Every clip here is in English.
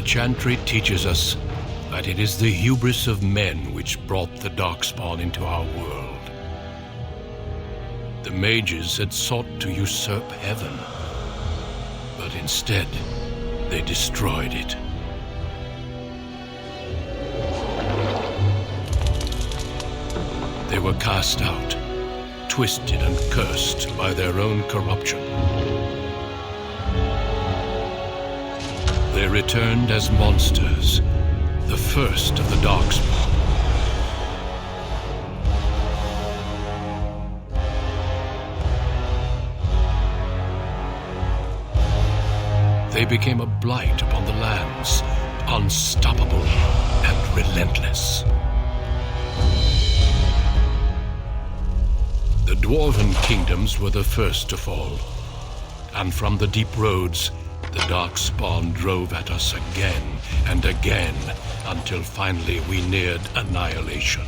The Chantry teaches us that it is the hubris of men which brought the Darkspawn into our world. The mages had sought to usurp heaven, but instead they destroyed it. They were cast out, twisted and cursed by their own corruption. They returned as monsters, the first of the Darkspawn. They became a blight upon the lands, unstoppable and relentless. The Dwarven kingdoms were the first to fall, and from the deep roads, the Darkspawn drove at us again and again, until finally we neared annihilation.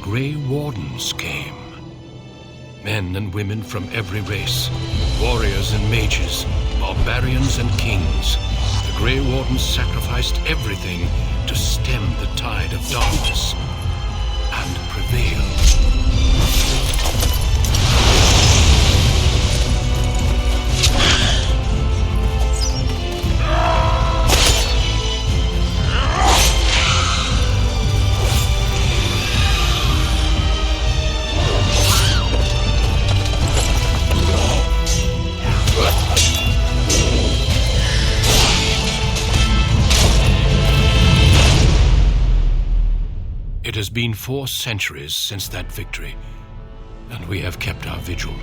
Grey Wardens came. Men and women from every race, warriors and mages, barbarians and kings. The Grey Wardens sacrificed everything to stem the tide of darkness and prevail. It has been 4 centuries since that victory, and we have kept our vigil.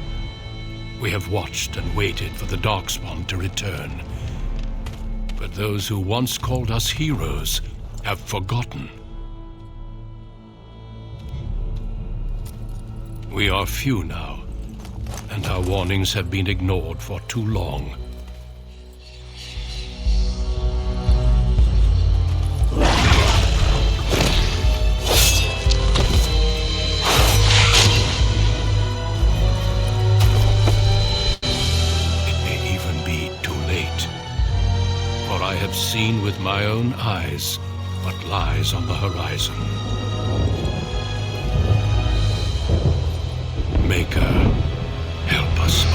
We have watched and waited for the Darkspawn to return. But those who once called us heroes have forgotten. We are few now, and our warnings have been ignored for too long. I have seen with my own eyes what lies on the horizon. Maker, help us all.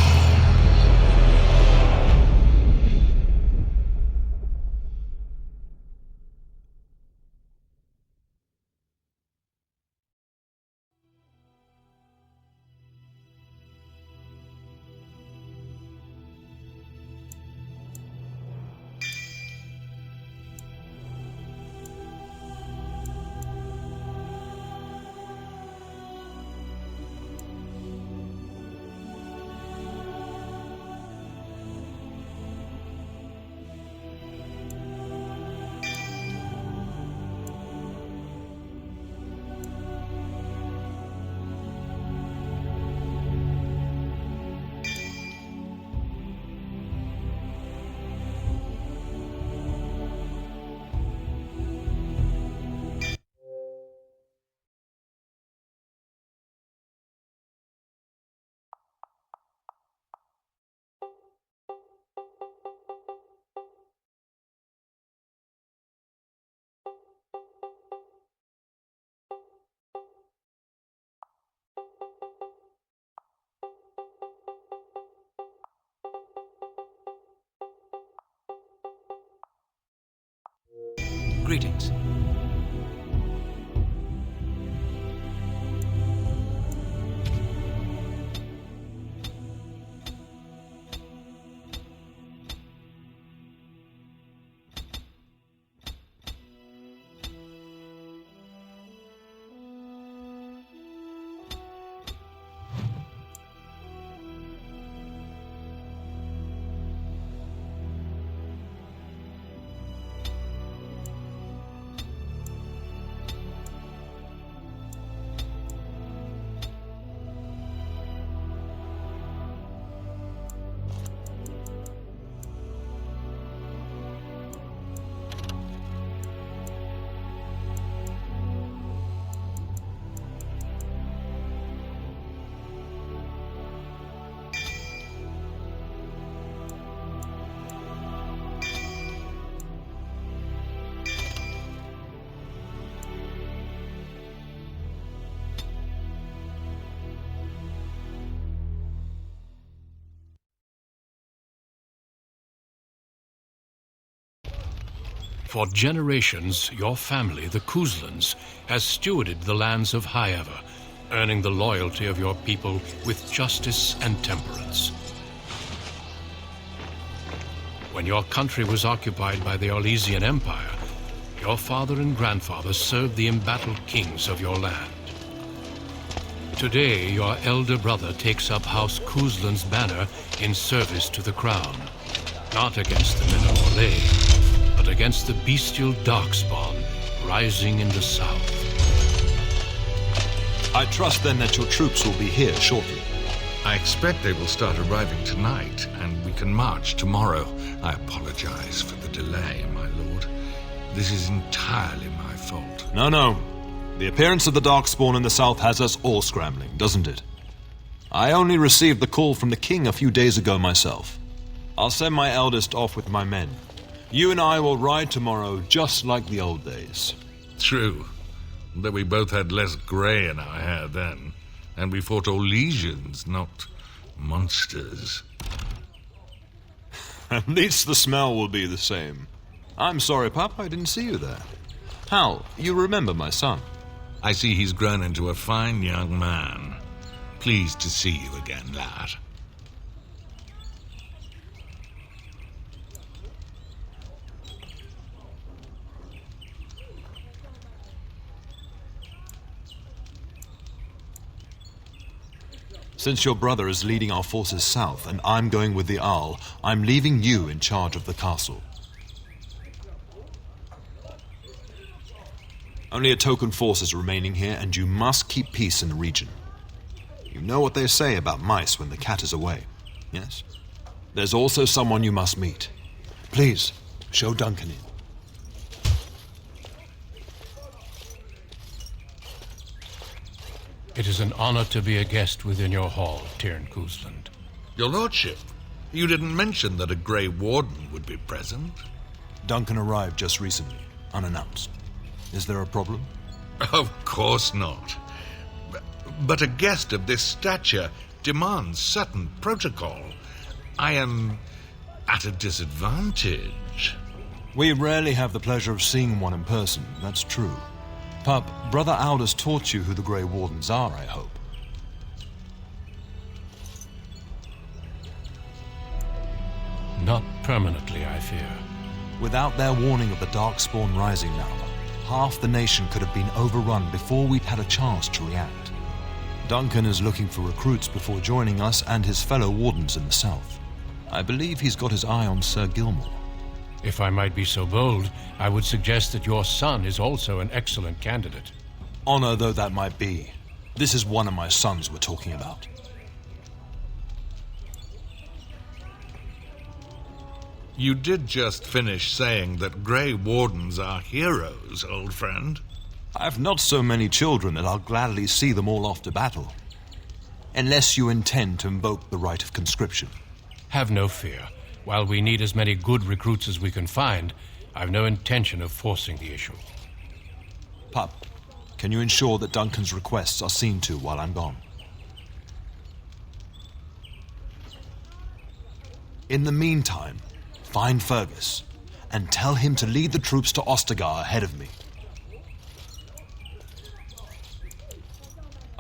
Greetings. For generations, your family, the Kuzlans, has stewarded the lands of Highever, earning the loyalty of your people with justice and temperance. When your country was occupied by the Orlesian Empire, your father and grandfather served the embattled kings of your land. Today, your elder brother takes up House Kuzlan's banner in service to the crown, not against the men of Orlais, but against the bestial Darkspawn rising in the south. I trust then that your troops will be here shortly. I expect they will start arriving tonight, and we can march tomorrow. I apologize for the delay, my lord. This is entirely my fault. No. The appearance of the Darkspawn in the south has us all scrambling, doesn't it? I only received the call from the king a few days ago myself. I'll send my eldest off with my men. You and I will ride tomorrow just like the old days. True, though we both had less grey in our hair then. And we fought Orlesians, not monsters. At least the smell will be the same. I'm sorry, Pup, I didn't see you there. Hal, you remember my son? I see he's grown into a fine young man. Pleased to see you again, lad. Since your brother is leading our forces south and I'm going with the Arl, I'm leaving you in charge of the castle. Only a token force is remaining here, and you must keep peace in the region. You know what they say about mice when the cat is away, yes? There's also someone you must meet. Please, show Duncan in. It is an honor to be a guest within your hall, Teyrn Kuzland. Your lordship, you didn't mention that a Grey Warden would be present. Duncan arrived just recently, unannounced. Is there a problem? Of course not. But a guest of this stature demands certain protocol. I am at a disadvantage. We rarely have the pleasure of seeing one in person, that's true. Pup, Brother Aldous taught you who the Grey Wardens are, I hope. Not permanently, I fear. Without their warning of the Darkspawn rising now, half the nation could have been overrun before we'd had a chance to react. Duncan is looking for recruits before joining us and his fellow wardens in the south. I believe he's got his eye on Sir Gilmore. If I might be so bold, I would suggest that your son is also an excellent candidate. Honor though that might be, this is one of my sons we're talking about. You did just finish saying that Grey Wardens are heroes, old friend. I've not so many children that I'll gladly see them all off to battle. Unless you intend to invoke the right of conscription. Have no fear. While we need as many good recruits as we can find, I've no intention of forcing the issue. Pup, can you ensure that Duncan's requests are seen to while I'm gone? In the meantime, find Fergus and tell him to lead the troops to Ostagar ahead of me.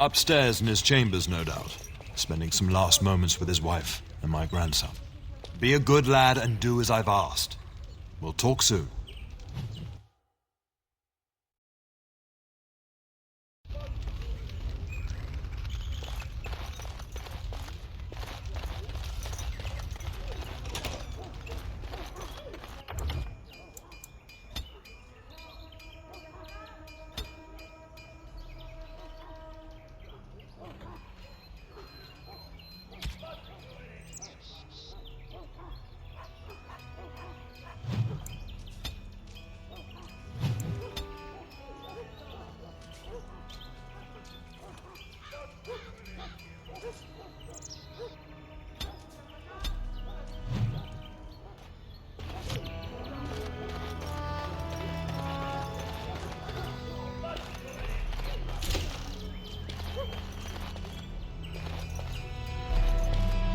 Upstairs in his chambers, no doubt, spending some last moments with his wife and my grandson. Be a good lad and do as I've asked. We'll talk soon.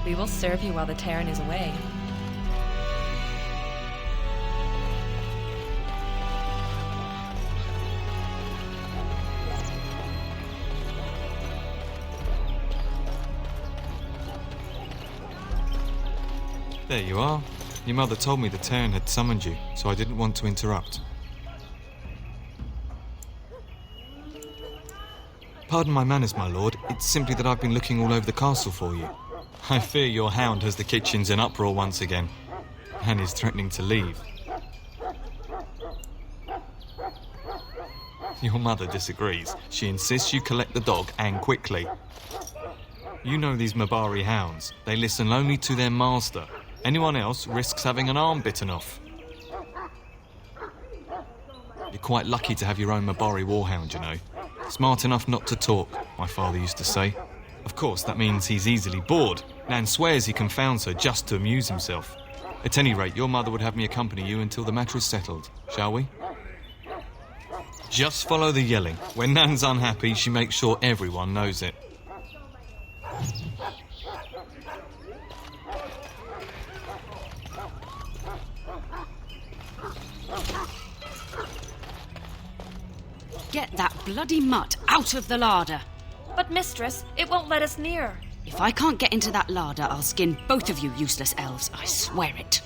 We will serve you while the Teyrn is away. There you are. Your mother told me the Terran had summoned you, so I didn't want to interrupt. Pardon my manners, my lord. It's simply that I've been looking all over the castle for you. I fear your hound has the kitchens in uproar once again, and is threatening to leave. Your mother disagrees. She insists you collect the dog, and quickly. You know these Mabari hounds. They listen only to their master. Anyone else risks having an arm bitten off. You're quite lucky to have your own Mabari warhound, you know. Smart enough not to talk, my father used to say. Of course, that means he's easily bored. Nan swears he confounds her just to amuse himself. At any rate, your mother would have me accompany you until the matter is settled, shall we? Just follow the yelling. When Nan's unhappy, she makes sure everyone knows it. Get that bloody mutt out of the larder. But mistress, it won't let us near. If I can't get into that larder, I'll skin both of you useless elves, I swear it.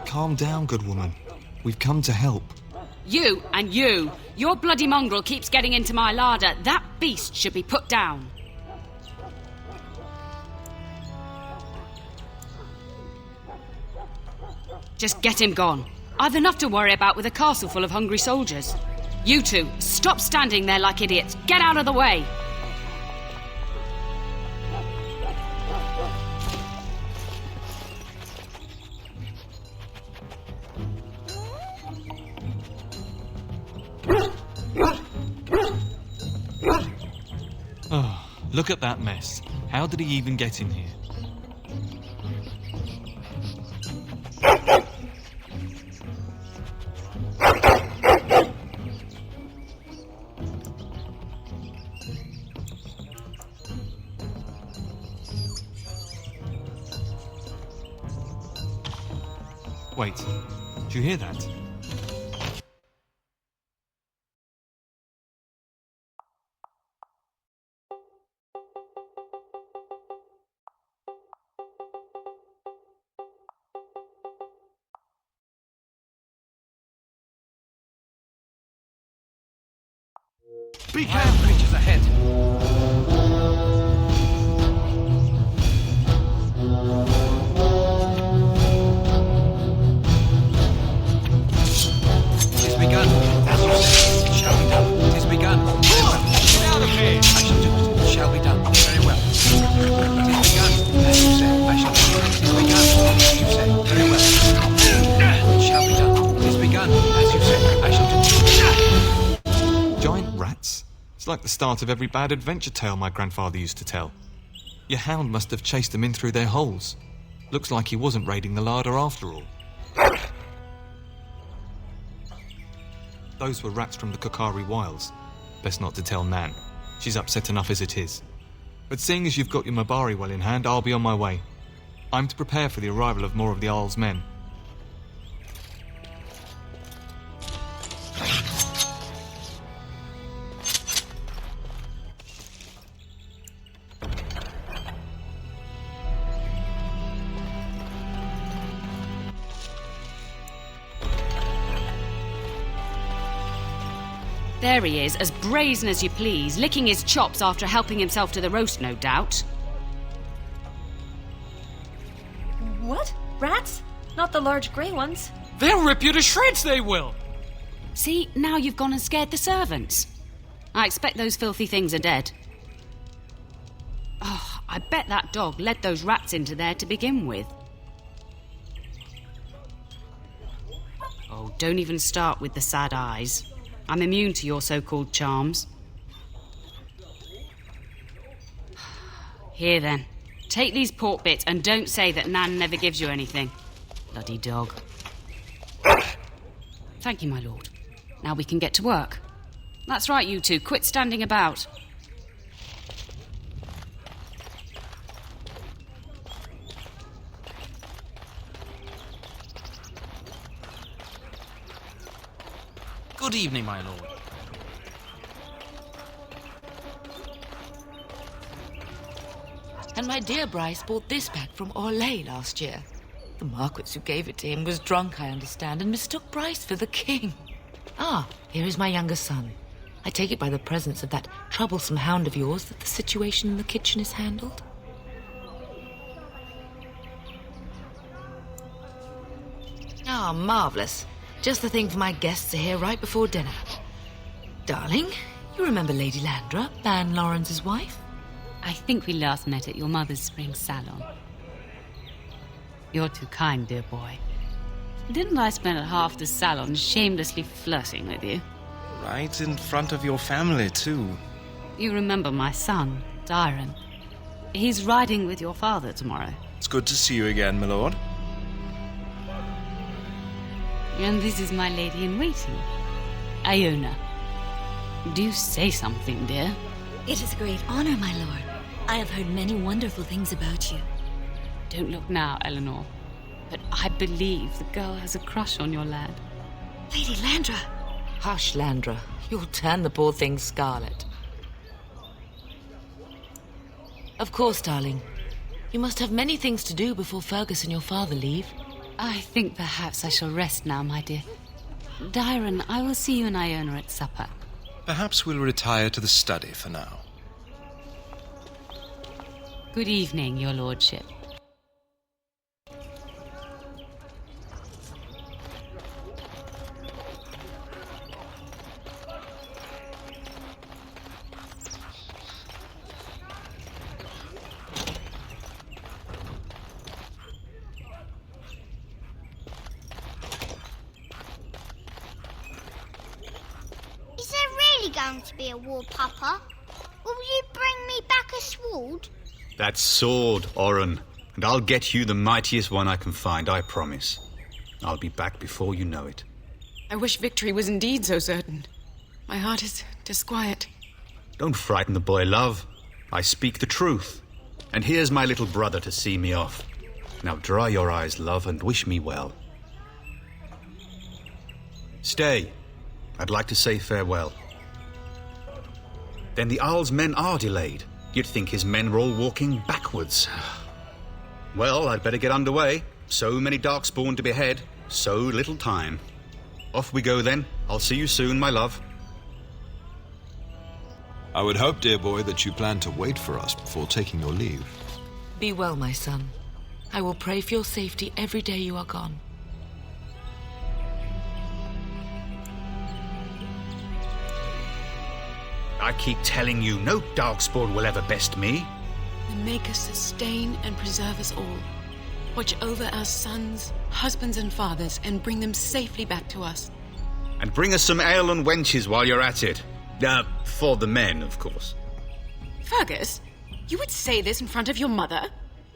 Calm down, good woman. We've come to help. You and you! Your bloody mongrel keeps getting into my larder. That beast should be put down. Just get him gone. I've enough to worry about with a castle full of hungry soldiers. You two, stop standing there like idiots. Get out of the way! Oh, look at that mess. How did he even get in here? Wait, do you hear that? Be careful, creatures ahead. Tis begun. As you say, it shall be done. Tis begun. Very well. Get out of here! I shall do it. It shall be done. Very well. Tis begun. As you say, I shall do it. Tis begun. As you say. Very well. It shall be done. Tis begun. As you say, I shall do it. Giant rats? It's like the start of every bad adventure tale my grandfather used to tell. Your hound must have chased them in through their holes. Looks like he wasn't raiding the larder after all. Those were rats from the Kokari Wilds. Best not to tell Nan. She's upset enough as it is. But seeing as you've got your Mabari well in hand, I'll be on my way. I'm to prepare for the arrival of more of the Isle's men. There he is, as brazen as you please, licking his chops after helping himself to the roast, no doubt. What? Rats? Not the large grey ones. They'll rip you to shreds, they will! See, now you've gone and scared the servants. I expect those filthy things are dead. Oh, I bet that dog led those rats into there to begin with. Oh, don't even start with the sad eyes. I'm immune to your so-called charms. Here then, take these pork bits and don't say that Nan never gives you anything. Bloody dog. Thank you, my lord. Now we can get to work. That's right, you two. Quit standing about. Good evening, my lord. And my dear Bryce bought this back from Orlais last year. The Marquis who gave it to him was drunk, I understand, and mistook Bryce for the king. Ah, here is my younger son. I take it by the presence of that troublesome hound of yours that the situation in the kitchen is handled. Ah, marvellous. Just the thing for my guests to hear right before dinner. Darling, you remember Lady Landra, Ban Lawrence's wife? I think we last met at your mother's spring salon. You're too kind, dear boy. Didn't I spend half the salon shamelessly flirting with you? Right in front of your family, too. You remember my son, Dyron. He's riding with your father tomorrow. It's good to see you again, my lord. And this is my lady-in-waiting, Iona. Do say something, dear. It is a great honor, my lord. I have heard many wonderful things about you. Don't look now, Eleanor. But I believe the girl has a crush on your lad. Lady Landra! Hush, Landra. You'll turn the poor thing scarlet. Of course, darling. You must have many things to do before Fergus and your father leave. I think perhaps I shall rest now, my dear. Dyron, I will see you and Iona at supper. Perhaps we'll retire to the study for now. Good evening, your lordship. Is there really going to be a war, Papa? Will you bring me back a sword? That sword, Oren, and I'll get you the mightiest one I can find, I promise. I'll be back before you know it. I wish victory was indeed so certain. My heart is disquiet. Don't frighten the boy, love. I speak the truth. And here's my little brother to see me off. Now dry your eyes, love, and wish me well. Stay. I'd like to say farewell. Then the Owl's men are delayed. You'd think his men were all walking backwards. Well, I'd better get underway. So many Darkspawn to behead, so little time. Off we go then. I'll see you soon, my love. I would hope, dear boy, that you plan to wait for us before taking your leave. Be well, my son. I will pray for your safety every day you are gone. I keep telling you, no Darkspawn will ever best me. The Maker sustain and preserve us all. Watch over our sons, husbands and fathers, and bring them safely back to us. And bring us some ale and wenches while you're at it. For the men, of course. Fergus, you would say this in front of your mother?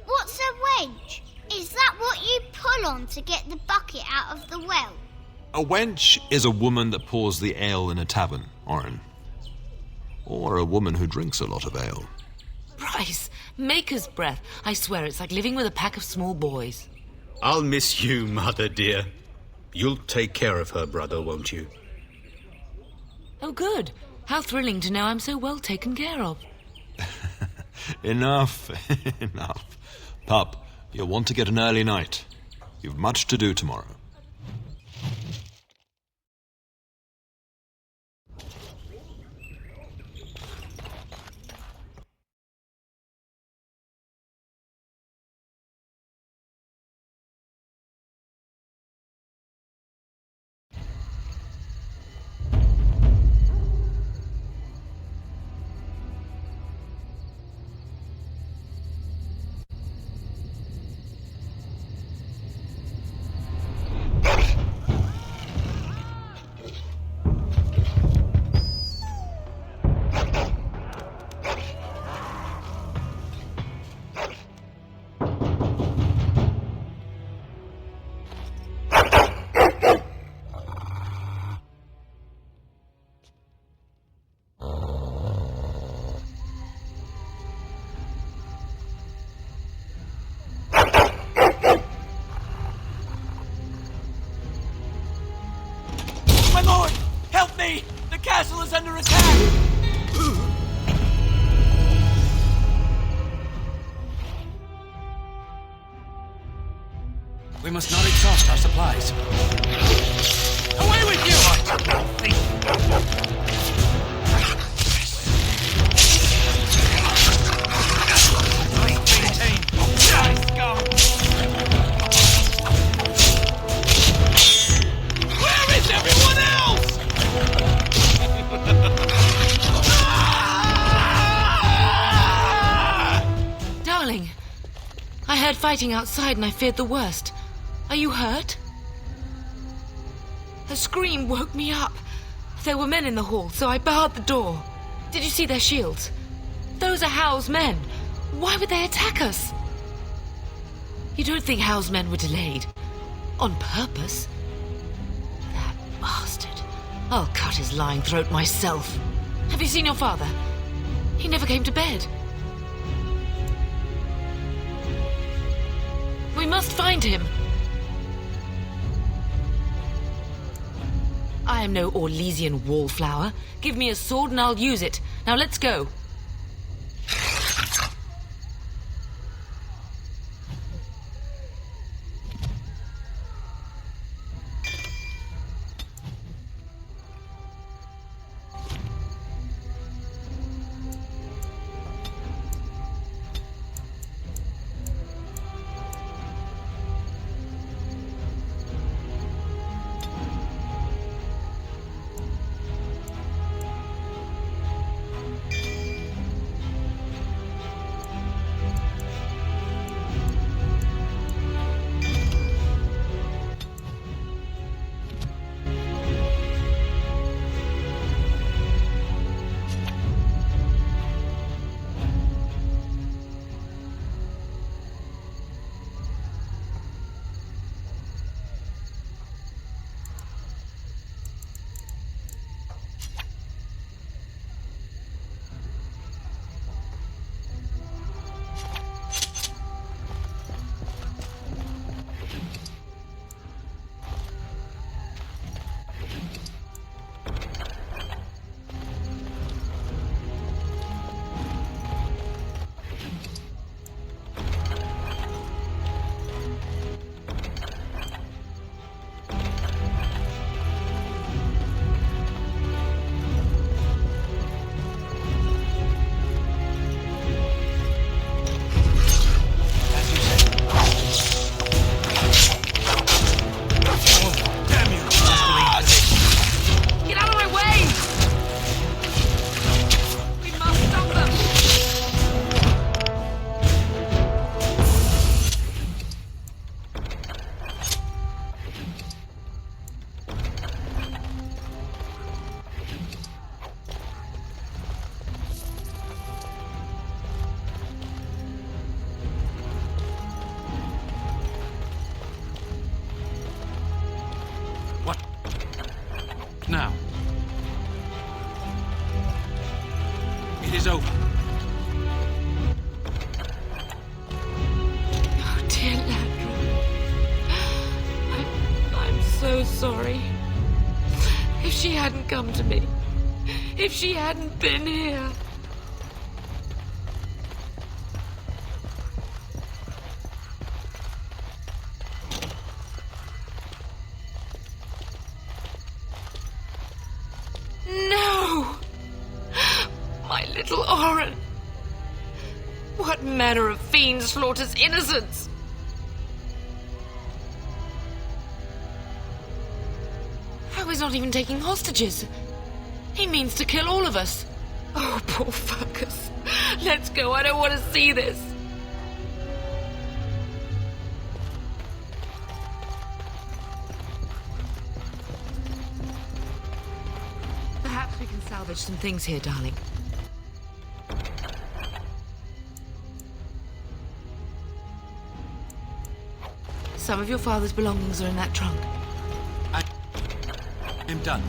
What's a wench? Is that what you pull on to get the bucket out of the well? A wench is a woman that pours the ale in a tavern, Oren. Or a woman who drinks a lot of ale. Bryce, Maker's breath. I swear it's like living with a pack of small boys. I'll miss you, mother dear. You'll take care of her, brother, won't you? Oh, good. How thrilling to know I'm so well taken care of. Enough, enough. Pup, you'll want to get an early night. You've much to do tomorrow. My lord! Help me! The castle is under attack! We must not exhaust our supplies. Away with you! Where is everyone else? Darling, I heard fighting outside and I feared the worst. Are you hurt? A scream woke me up. There were men in the hall, so I barred the door. Did you see their shields? Those are Howl's men. Why would they attack us? You don't think Howl's men were delayed? On purpose? That bastard. I'll cut his lying throat myself. Have you seen your father? He never came to bed. We must find him. I am no Orlesian wallflower. Give me a sword and I'll use it. Now let's go. Now. It is over. Oh, dear Landra. I'm so sorry. If she hadn't come to me, if she hadn't been here. No! My little Oren! What manner of fiend slaughters innocents? How is not even taking hostages? He means to kill all of us. Oh, poor fuckers. Let's go, I don't want to see this. Perhaps we can salvage some things here, darling. Some of your father's belongings are in that trunk. I'm done.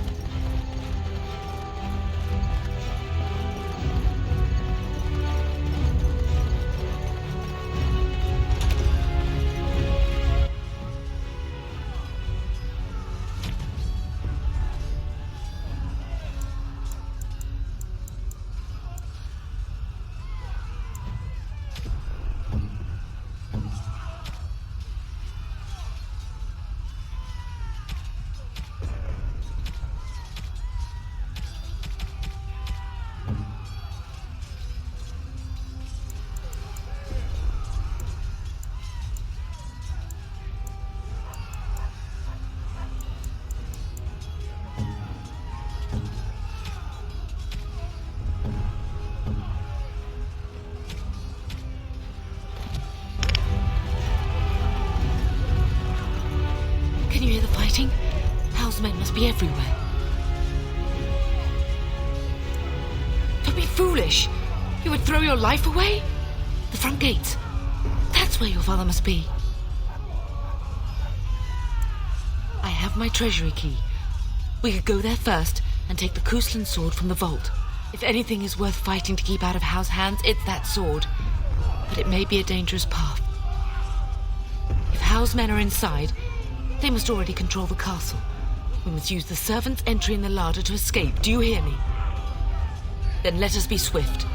be everywhere. Don't be foolish. You would throw your life away? The front gate. That's where your father must be. I have my treasury key. We could go there first and take the Kuslan sword from the vault. If anything is worth fighting to keep out of Hal's hands, it's that sword. But it may be a dangerous path. If Hal's men are inside, they must already control the castle. We must use the servants' entry in the larder to escape. Do you hear me? Then let us be swift.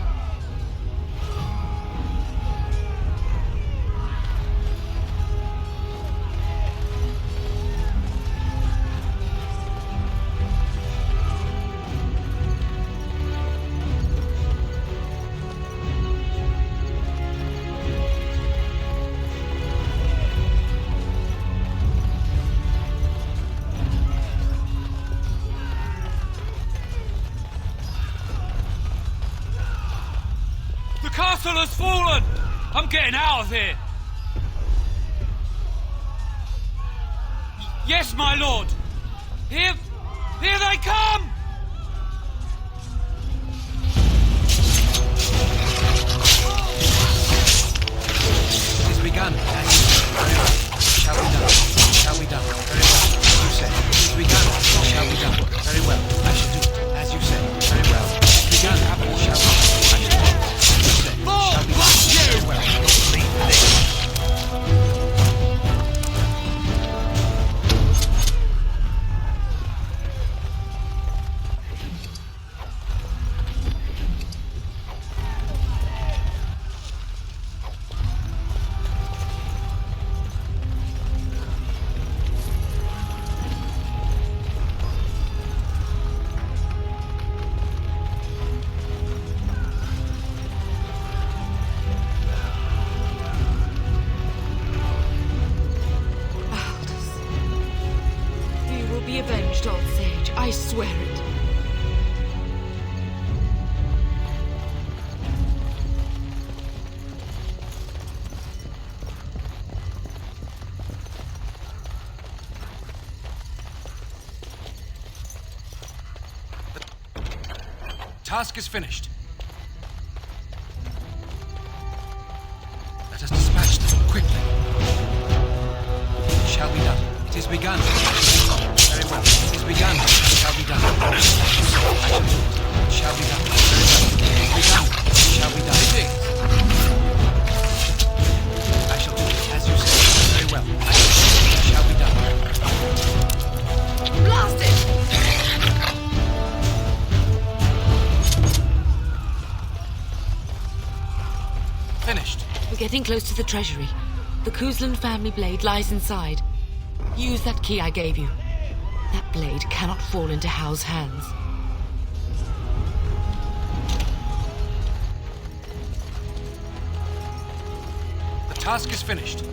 The castle has fallen! I'm getting out of here! Yes, my lord! Here they come! It has begun. Very well. Shall be done. Shall be done. Very well. As you say. It has begun. Shall be done. Very well. I shall do it. As you say. Very well. It has begun. Shall be done. I shall do it. As you say. Shall be done. Very well. Leave this. Be avenged, old sage. I swear it. Task is finished. Let us dispatch them quickly. It shall be done. It is begun. Very well. It is begun. It shall be done. I shall do it. It shall be done. Very well. It is begun. It shall be done. I shall do it as you say. Very well. I shall do it. It shall be done. Blast it! Finished. We're getting close to the treasury. The Kuslan family blade lies inside. Use that key I gave you. That blade cannot fall into Hal's hands. The task is finished.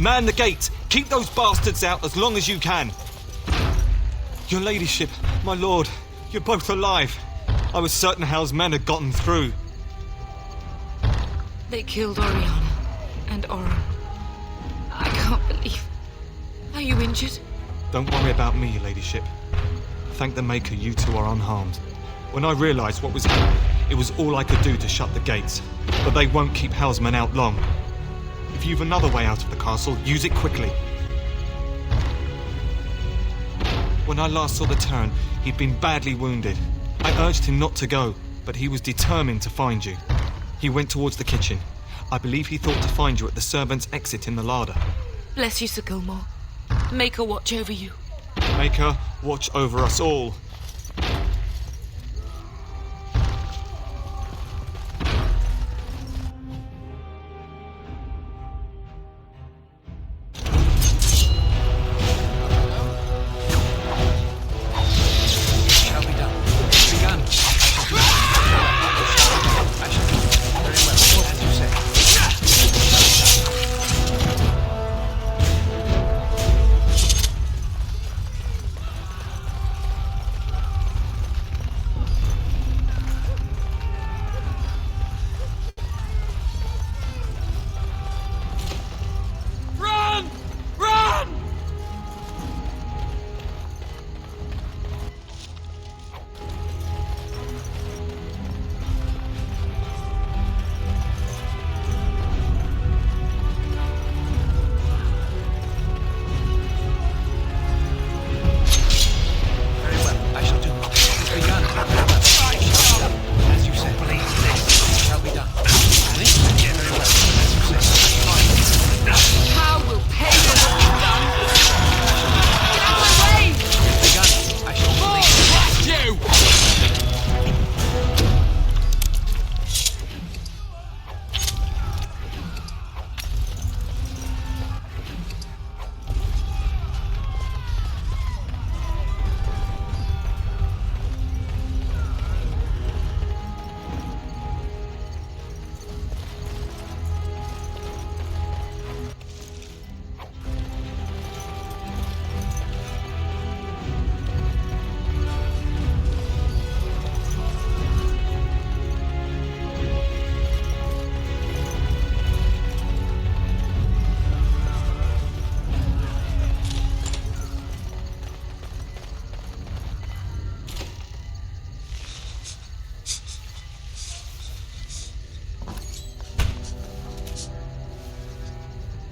Man the gate! Keep those bastards out as long as you can! Your ladyship, my lord, you're both alive. I was certain Hal's men had gotten through. They killed Oriana and Oren. I can't believe... Are you injured? Don't worry about me, your ladyship. Thank the Maker you two are unharmed. When I realised what was happening, it was all I could do to shut the gates. But they won't keep Hal's men out long. If you've another way out of the castle, use it quickly. When I last saw the Turn, he'd been badly wounded. I urged him not to go, but he was determined to find you. He went towards the kitchen. I believe he thought to find you at the servants' exit in the larder. Bless you, Sir Gilmore. Maker watch over you. Maker watch over us all.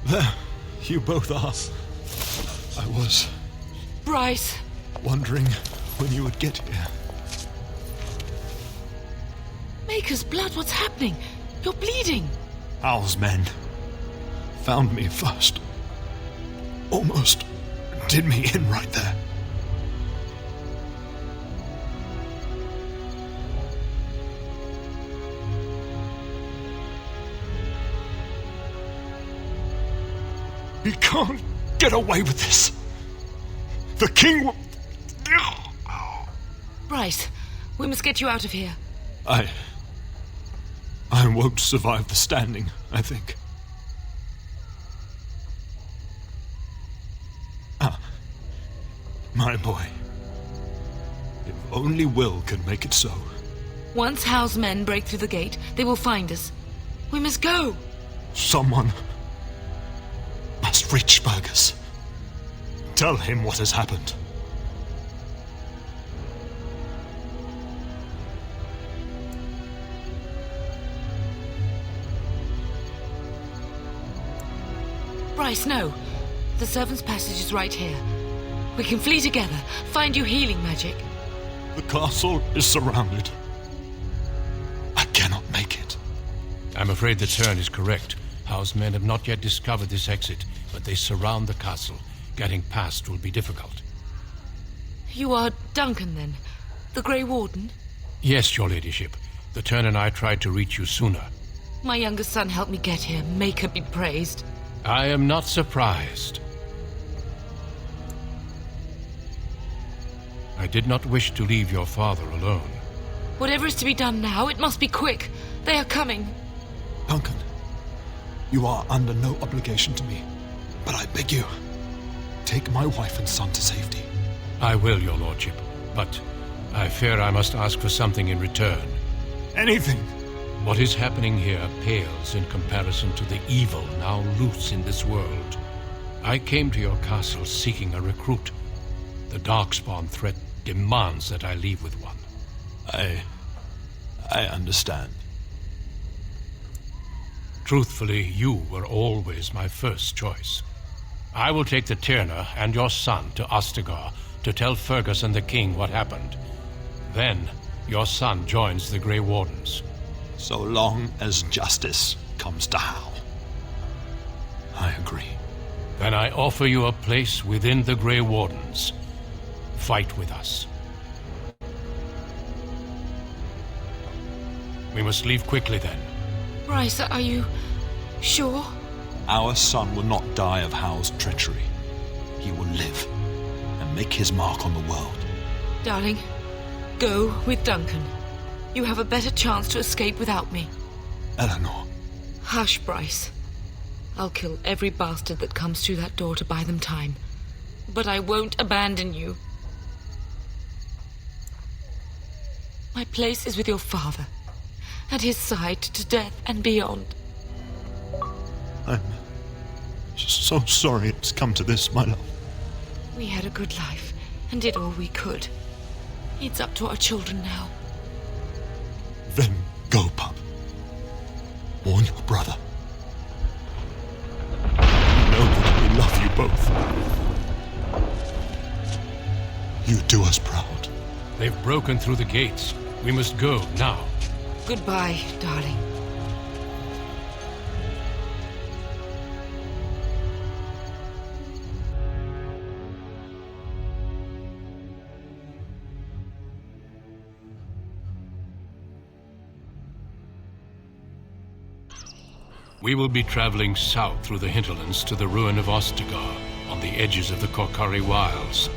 There, you both are. I was Bryce! wondering when you would get here. Maker's blood, what's happening? You're bleeding. Hal's men found me first. Almost did me in right there. He can't get away with this. The king will... Bryce, we must get you out of here. I won't survive the standing, I think. Ah, my boy. If only Will can make it so. Once Hal's men break through the gate, they will find us. We must go. Someone must reach Burgess. Tell him what has happened. Bryce, no. The servants' passage is right here. We can flee together, find you healing magic. The castle is surrounded. I cannot make it. I'm afraid the Turn is correct. Hal's men have not yet discovered this exit, but they surround the castle. Getting past will be difficult. You are Duncan, then? The Grey Warden? Yes, your ladyship. The Turn and I tried to reach you sooner. My youngest son helped me get here. Maker be praised. I am not surprised. I did not wish to leave your father alone. Whatever is to be done now, it must be quick. They are coming. Duncan, you are under no obligation to me. But I beg you, take my wife and son to safety. I will, your lordship, but I fear I must ask for something in return. Anything! What is happening here pales in comparison to the evil now loose in this world. I came to your castle seeking a recruit. The Darkspawn threat demands that I leave with one. I understand. Truthfully, you were always my first choice. I will take the Tyrna and your son to Ostagar to tell Fergus and the king what happened. Then, your son joins the Grey Wardens. So long as justice comes to Hal. I agree. Then I offer you a place within the Grey Wardens. Fight with us. We must leave quickly then. Bryce, are you sure? Our son will not die of Hal's treachery. He will live and make his mark on the world. Darling, go with Duncan. You have a better chance to escape without me. Eleanor. Hush, Bryce. I'll kill every bastard that comes through that door to buy them time. But I won't abandon you. My place is with your father. At his side to death and beyond. I'm so sorry it's come to this, my love. We had a good life and did all we could. It's up to our children now. Then go, pup. Warn your brother. You know that we love you both. You do us proud. They've broken through the gates. We must go now. Goodbye, darling. We will be traveling south through the hinterlands to the ruin of Ostagar, on the edges of the Korcari Wilds.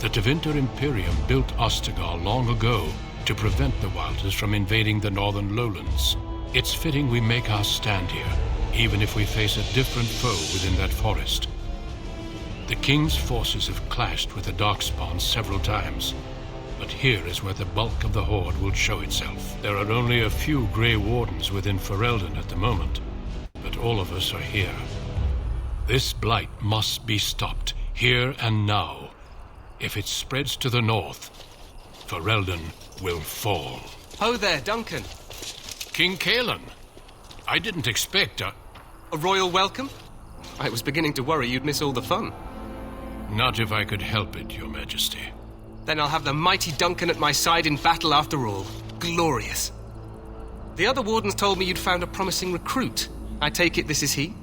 The Tevinter Imperium built Ostagar long ago to prevent the Wilders from invading the northern lowlands. It's fitting we make our stand here, even if we face a different foe within that forest. The King's forces have clashed with the Darkspawn several times, but here is where the bulk of the Horde will show itself. There are only a few Grey Wardens within Ferelden at the moment, but all of us are here. This blight must be stopped, here and now. If it spreads to the north, Ferelden will fall. Ho there, Duncan. King Cailan. I didn't expect a royal welcome? I was beginning to worry you'd miss all the fun. Not if I could help it, Your Majesty. Then I'll have the mighty Duncan at my side in battle after all. Glorious. The other wardens told me you'd found a promising recruit. I take it this is he?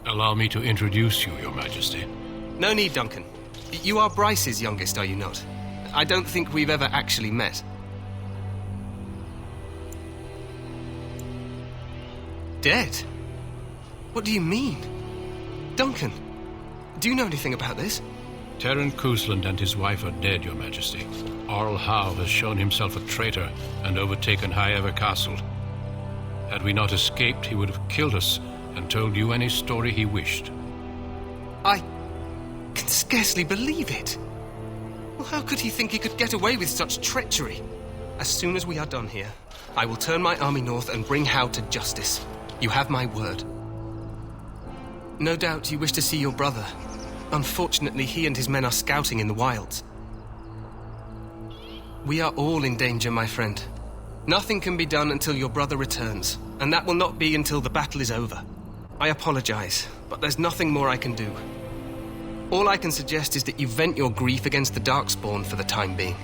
Allow me to introduce you, Your Majesty. No need, Duncan. You are Bryce's youngest, are you not? I don't think we've ever actually met. Dead? What do you mean? Duncan, do you know anything about this? Terran Cousland and his wife are dead, Your Majesty. Arl Howe has shown himself a traitor and overtaken High Ever Castle. Had we not escaped, he would have killed us and told you any story he wished. I can scarcely believe it. Well, how could he think he could get away with such treachery? As soon as we are done here, I will turn my army north and bring Howe to justice. You have my word. No doubt you wish to see your brother. Unfortunately, he and his men are scouting in the wilds. We are all in danger, my friend. Nothing can be done until your brother returns, and that will not be until the battle is over. I apologize, but there's nothing more I can do. All I can suggest is that you vent your grief against the Darkspawn for the time being.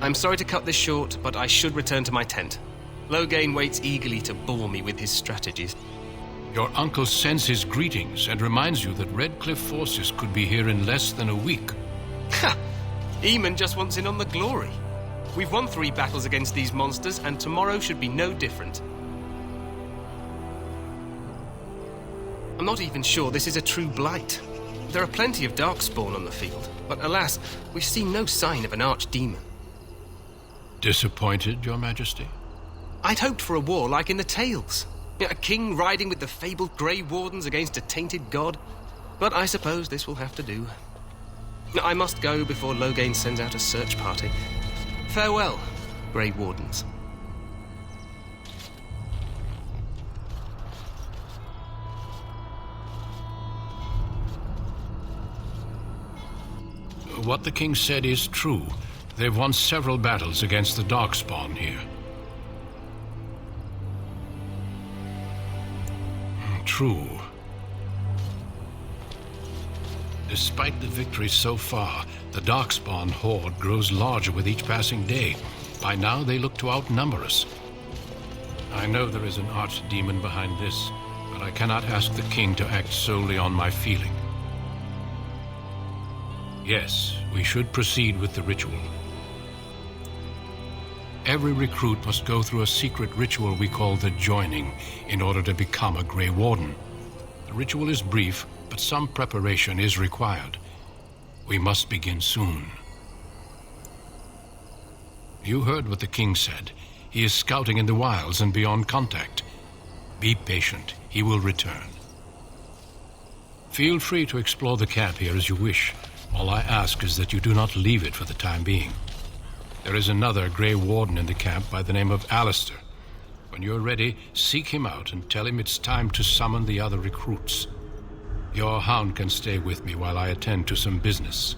I'm sorry to cut this short, but I should return to my tent. Loghain waits eagerly to bore me with his strategies. Your uncle sends his greetings and reminds you that Redcliffe forces could be here in less than a week. Ha! Eamon just wants in on the glory. We've won 3 battles against these monsters, and tomorrow should be no different. I'm not even sure this is a true blight. There are plenty of Darkspawn on the field, but alas, we've seen no sign of an archdemon. Disappointed, Your Majesty? I'd hoped for a war like in the tales. A king riding with the fabled Grey Wardens against a tainted god. But I suppose this will have to do. I must go before Loghain sends out a search party. Farewell, Grey Wardens. What the king said is true. They've won several battles against the Darkspawn here. True. Despite the victories so far, the Darkspawn horde grows larger with each passing day. By now, they look to outnumber us. I know there is an archdemon behind this, but I cannot ask the king to act solely on my feeling. Yes, we should proceed with the ritual. Every recruit must go through a secret ritual we call the Joining in order to become a Grey Warden. The ritual is brief, but some preparation is required. We must begin soon. You heard what the king said. He is scouting in the wilds and beyond contact. Be patient. He will return. Feel free to explore the camp here as you wish. All I ask is that you do not leave it for the time being. There is another Grey Warden in the camp by the name of Alistair. When you're ready, seek him out and tell him it's time to summon the other recruits. Your hound can stay with me while I attend to some business.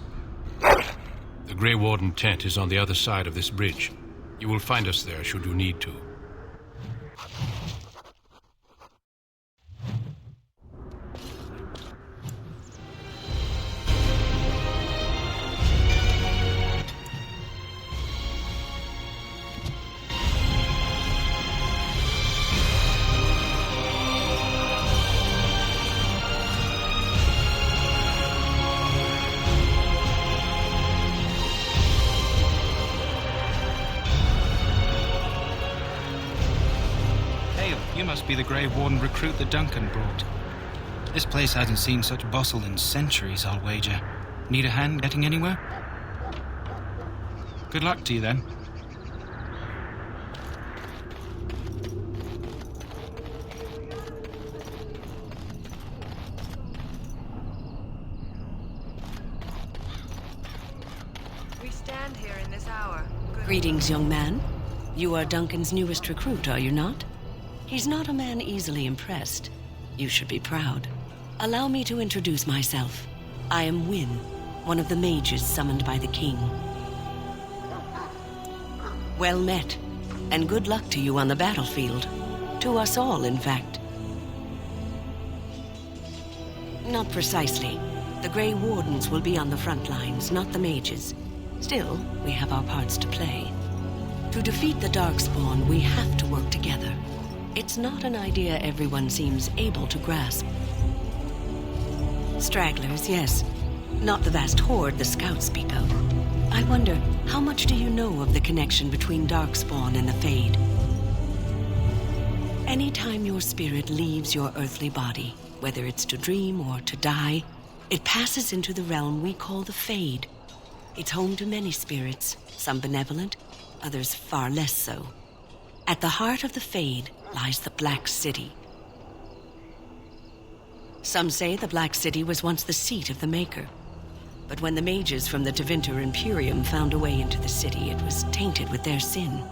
The Grey Warden tent is on the other side of this bridge. You will find us there should you need to. You must be the Grey Warden recruit that Duncan brought. This place hasn't seen such bustle in centuries, I'll wager. Need a hand getting anywhere? Good luck to you, then. We stand here in this hour. Greetings, young man. You are Duncan's newest recruit, are you not? He's not a man easily impressed. You should be proud. Allow me to introduce myself. I am Wynne, one of the mages summoned by the king. Well met, and good luck to you on the battlefield. To us all, in fact. Not precisely. The Grey Wardens will be on the front lines, not the mages. Still, we have our parts to play. To defeat the Darkspawn, we have to work together. It's not an idea everyone seems able to grasp. Stragglers, yes. Not the vast horde the scouts speak of. I wonder, how much do you know of the connection between Darkspawn and the Fade? Anytime your spirit leaves your earthly body, whether it's to dream or to die, it passes into the realm we call the Fade. It's home to many spirits, some benevolent, others far less so. At the heart of the Fade lies the Black City. Some say the Black City was once the seat of the Maker. But when the mages from the Tevinter Imperium found a way into the city, it was tainted with their sin.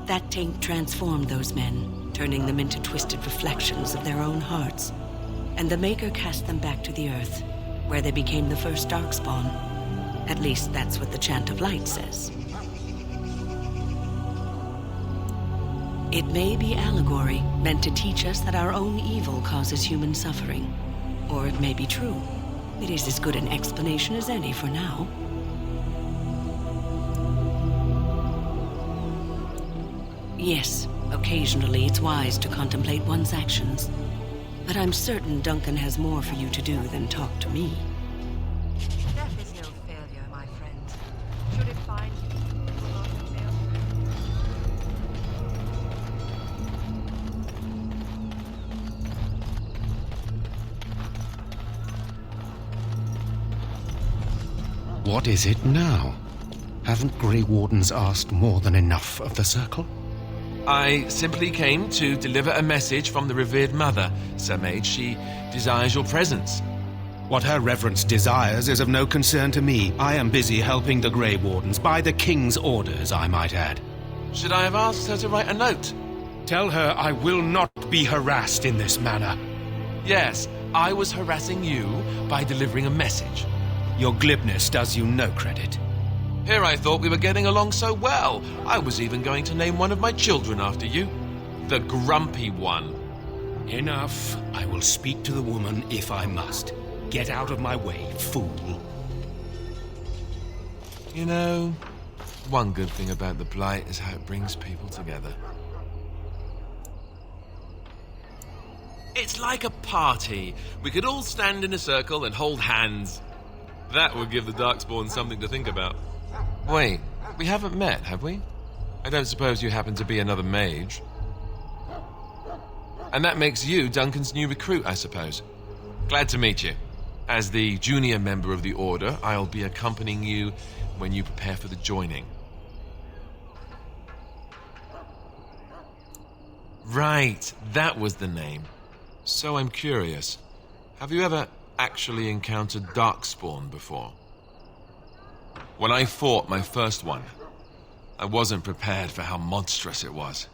That taint transformed those men, turning them into twisted reflections of their own hearts. And the Maker cast them back to the Earth, where they became the first Darkspawn. At least that's what the Chant of Light says. It may be allegory, meant to teach us that our own evil causes human suffering. Or it may be true. It is as good an explanation as any for now. Yes, occasionally it's wise to contemplate one's actions. But I'm certain Duncan has more for you to do than talk to me. Death is no failure, my friends. Should it find you, it will not fail. What is it now? Haven't Grey Wardens asked more than enough of the Circle? I simply came to deliver a message from the revered mother, Sir Mage. She desires your presence. What her reverence desires is of no concern to me. I am busy helping the Grey Wardens, by the King's orders, I might add. Should I have asked her to write a note? Tell her I will not be harassed in this manner. Yes, I was harassing you by delivering a message. Your glibness does you no credit. Here I thought we were getting along so well. I was even going to name one of my children after you. The Grumpy One. Enough. I will speak to the woman if I must. Get out of my way, fool. You know, one good thing about the Blight is how it brings people together. It's like a party. We could all stand in a circle and hold hands. That would give the Darkspawn something to think about. Wait, we haven't met, have we? I don't suppose you happen to be another mage. And that makes you Duncan's new recruit, I suppose. Glad to meet you. As the junior member of the Order, I'll be accompanying you when you prepare for the joining. Right, that was the name. So I'm curious. Have you ever actually encountered Darkspawn before? When I fought my first one, I wasn't prepared for how monstrous it was.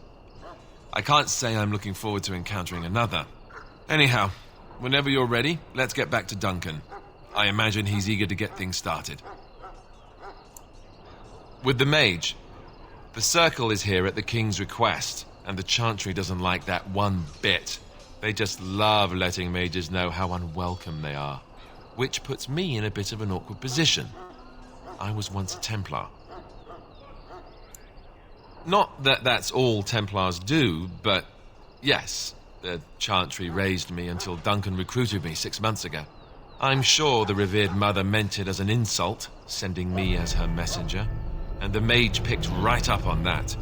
I can't say I'm looking forward to encountering another. Anyhow, whenever you're ready, let's get back to Duncan. I imagine he's eager to get things started. With the mage, the Circle is here at the King's request, and the Chantry doesn't like that one bit. They just love letting mages know how unwelcome they are, which puts me in a bit of an awkward position. I was once a Templar. Not that that's all Templars do, but yes, the Chantry raised me until Duncan recruited me 6 months ago. I'm sure the revered mother meant it as an insult, sending me as her messenger, and the mage picked right up on that.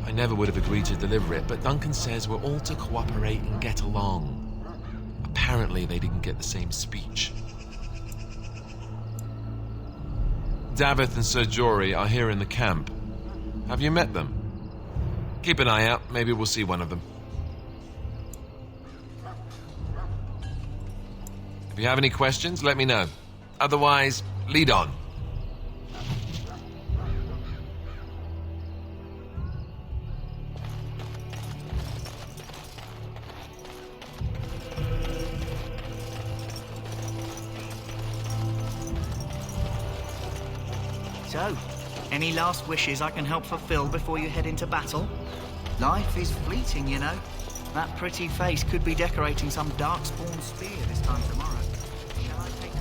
I never would have agreed to deliver it, but Duncan says we're all to cooperate and get along. Apparently they didn't get the same speech. Daveth and Sir Jory are here in the camp. Have you met them? Keep an eye out, maybe we'll see one of them. If you have any questions, let me know. Otherwise, lead on. So, any last wishes I can help fulfill before you head into battle? Life is fleeting, you know. That pretty face could be decorating some Darkspawn spear this time tomorrow. Shall I take the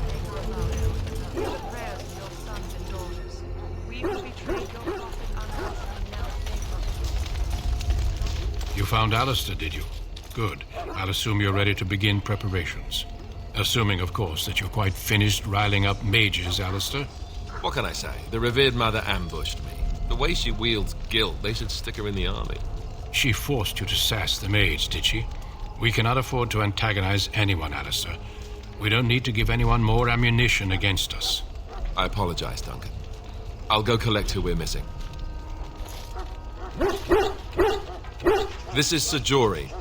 prayers of your sons and daughters? We will betray your prophet Uncle and now take. You found Alistair, did you? Good. I'll assume you're ready to begin preparations. Assuming, of course, that you're quite finished riling up mages, Alistair. What can I say? The revered mother ambushed me. The way she wields guilt, they should stick her in the army. She forced you to sass the mage, did she? We cannot afford to antagonize anyone, Alistair. We don't need to give anyone more ammunition against us. I apologize, Duncan. I'll go collect who we're missing. This is Sir Jory,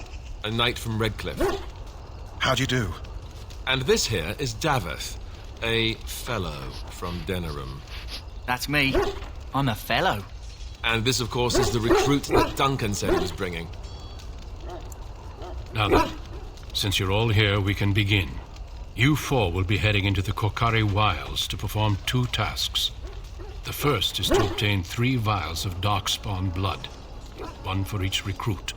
a knight from Redcliffe. How do you do? And this here is Daveth, a fellow from Denerim. That's me. I'm a fellow. And this, of course, is the recruit that Duncan said he was bringing. Now then, since you're all here, we can begin. You four will be heading into the Korcari Wilds to perform 2 tasks. The first is to obtain 3 vials of Darkspawn blood, 1 for each recruit.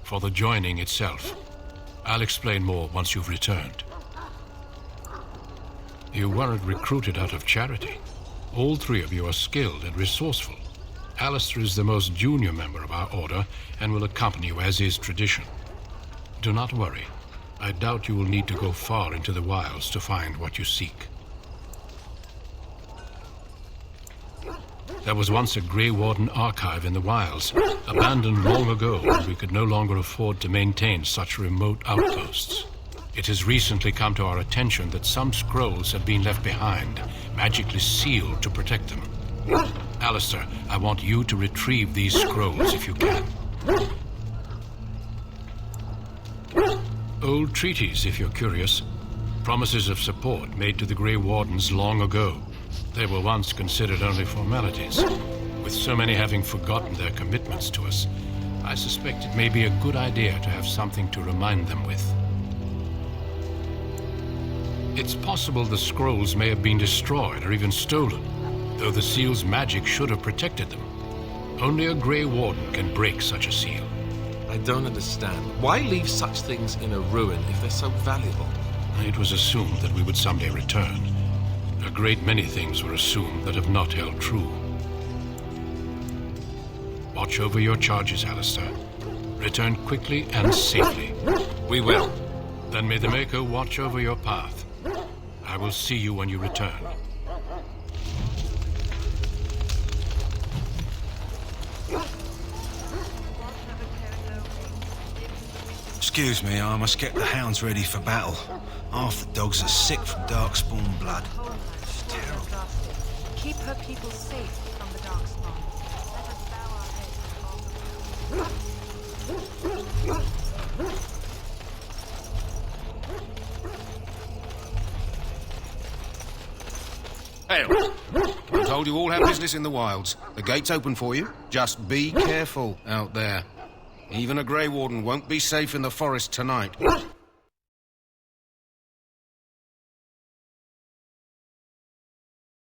For the joining itself, I'll explain more once you've returned. You weren't recruited out of charity. All 3 of you are skilled and resourceful. Alistair is the most junior member of our order and will accompany you as is tradition. Do not worry. I doubt you will need to go far into the wilds to find what you seek. There was once a Grey Warden archive in the wilds, abandoned long ago when we could no longer afford to maintain such remote outposts. It has recently come to our attention that some scrolls have been left behind, magically sealed to protect them. Alistair, I want you to retrieve these scrolls if you can. Old treaties, if you're curious. Promises of support made to the Grey Wardens long ago. They were once considered only formalities. With so many having forgotten their commitments to us, I suspect it may be a good idea to have something to remind them with. It's possible the scrolls may have been destroyed or even stolen, though the seal's magic should have protected them. Only a Grey Warden can break such a seal. I don't understand. Why leave such things in a ruin if they're so valuable? It was assumed that we would someday return. A great many things were assumed that have not held true. Watch over your charges, Alistair. Return quickly and safely. We will. Then may the Maker watch over your path. I will see you when you return. Excuse me, I must get the hounds ready for battle. Half the dogs are sick from darkspawn blood. It's terrible. Keep her people safe from the darkspawn. Let us bow our heads Hail! I'm told you all have business in the wilds. The gate's open for you. Just be careful out there. Even a Grey Warden won't be safe in the forest tonight.